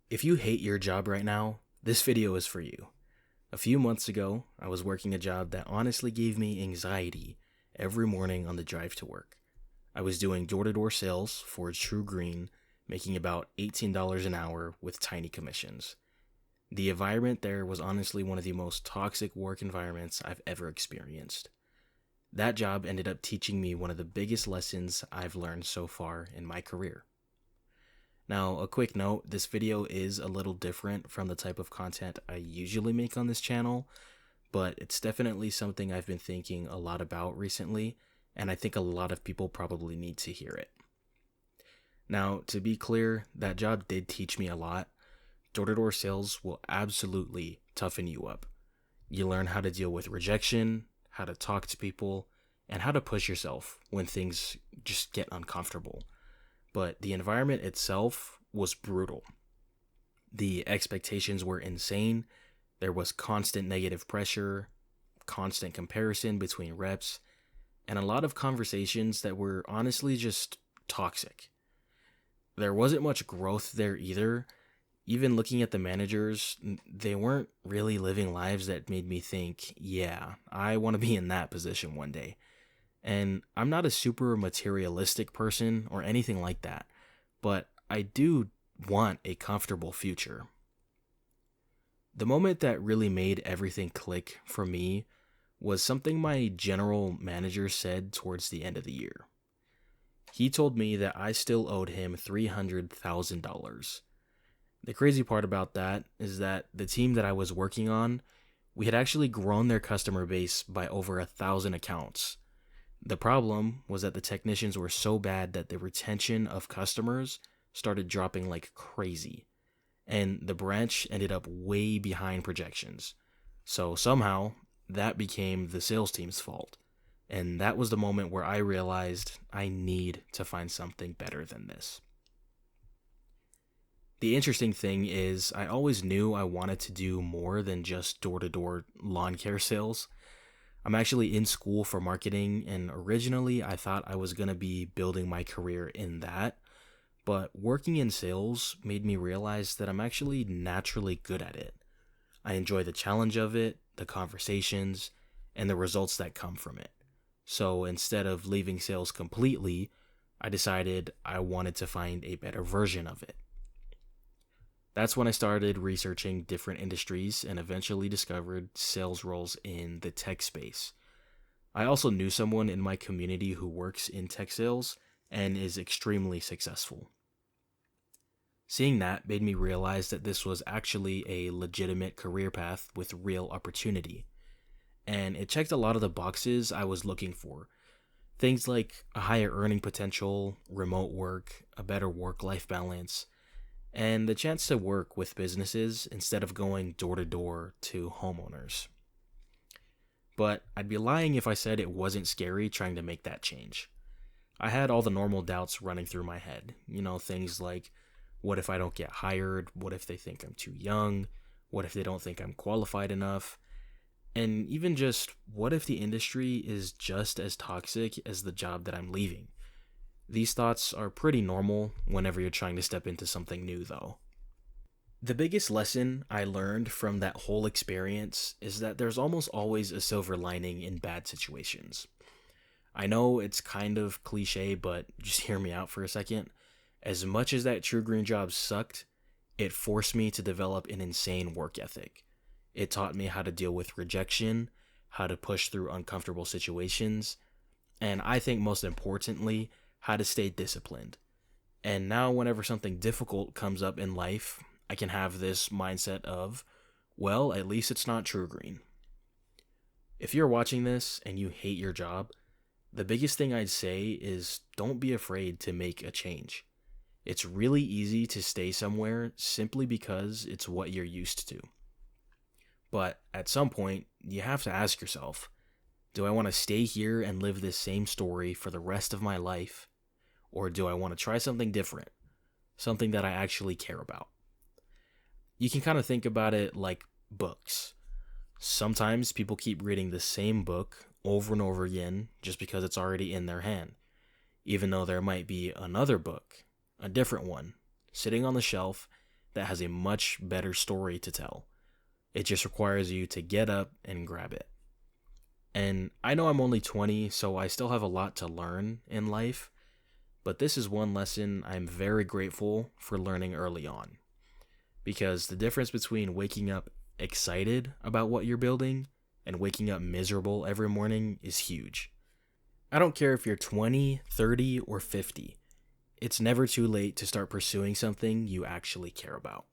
If you hate your job right now, this video is for you. A few months ago, I was working a job that honestly gave me anxiety every morning on the drive to work. I was doing door-to-door sales for TruGreen, making about $18 an hour with tiny commissions. The environment there was honestly one of the most toxic work environments I've ever experienced. That job ended up teaching me one of the biggest lessons I've learned so far in my career. Now, a quick note, this video is a little different from the type of content I usually make on this channel, but it's definitely something I've been thinking a lot about recently, and I think a lot of people probably need to hear it. Now, to be clear, that job did teach me a lot. Door-to-door sales will absolutely toughen you up. You learn how to deal with rejection, how to talk to people, and how to push yourself when things just get uncomfortable. But the environment itself was brutal. The expectations were insane. There was constant negative pressure, constant comparison between reps, and a lot of conversations that were honestly just toxic. There wasn't much growth there either. Even looking at the managers, they weren't really living lives that made me think, yeah, I want to be in that position one day. And I'm not a super materialistic person or anything like that, but I do want a comfortable future. The moment that really made everything click for me was something my general manager said towards the end of the year. He told me that I still owed him $300,000. The crazy part about that is that the team that I was working on, we had actually grown their customer base by over 1,000 accounts. The problem was that the technicians were so bad that the retention of customers started dropping like crazy, and the branch ended up way behind projections. So somehow, that became the sales team's fault, and that was the moment where I realized I need to find something better than this. The interesting thing is, I always knew I wanted to do more than just door-to-door lawn care sales. I'm actually in school for marketing, and originally I thought I was going to be building my career in that, but working in sales made me realize that I'm actually naturally good at it. I enjoy the challenge of it, the conversations, and the results that come from it. So instead of leaving sales completely, I decided I wanted to find a better version of it. That's when I started researching different industries and eventually discovered sales roles in the tech space. I also knew someone in my community who works in tech sales and is extremely successful. Seeing that made me realize that this was actually a legitimate career path with real opportunity. And it checked a lot of the boxes I was looking for. Things like a higher earning potential, remote work, a better work-life balance, and the chance to work with businesses instead of going door to door to homeowners. But I'd be lying if I said it wasn't scary trying to make that change. I had all the normal doubts running through my head. Things like, what if I don't get hired? What if they think I'm too young? What if they don't think I'm qualified enough? And even just, what if the industry is just as toxic as the job that I'm leaving? These thoughts are pretty normal whenever you're trying to step into something new, though. The biggest lesson I learned from that whole experience is that there's almost always a silver lining in bad situations. I know it's kind of cliche, but just hear me out for a second. As much as that TruGreen job sucked, it forced me to develop an insane work ethic. It taught me how to deal with rejection, how to push through uncomfortable situations, and I think most importantly, how to stay disciplined. And now whenever something difficult comes up in life, I can have this mindset of, well, at least it's not TruGreen. If you're watching this and you hate your job, the biggest thing I'd say is don't be afraid to make a change. It's really easy to stay somewhere simply because it's what you're used to. But at some point, you have to ask yourself, do I want to stay here and live this same story for the rest of my life? Or do I want to try something different? Something that I actually care about? You can kind of think about it like books. Sometimes people keep reading the same book over and over again just because it's already in their hand, even though there might be another book, a different one, sitting on the shelf that has a much better story to tell. It just requires you to get up and grab it. And I know I'm only 20, so I still have a lot to learn in life, but this is one lesson I'm very grateful for learning early on. Because the difference between waking up excited about what you're building and waking up miserable every morning is huge. I don't care if you're 20, 30, or 50. It's never too late to start pursuing something you actually care about.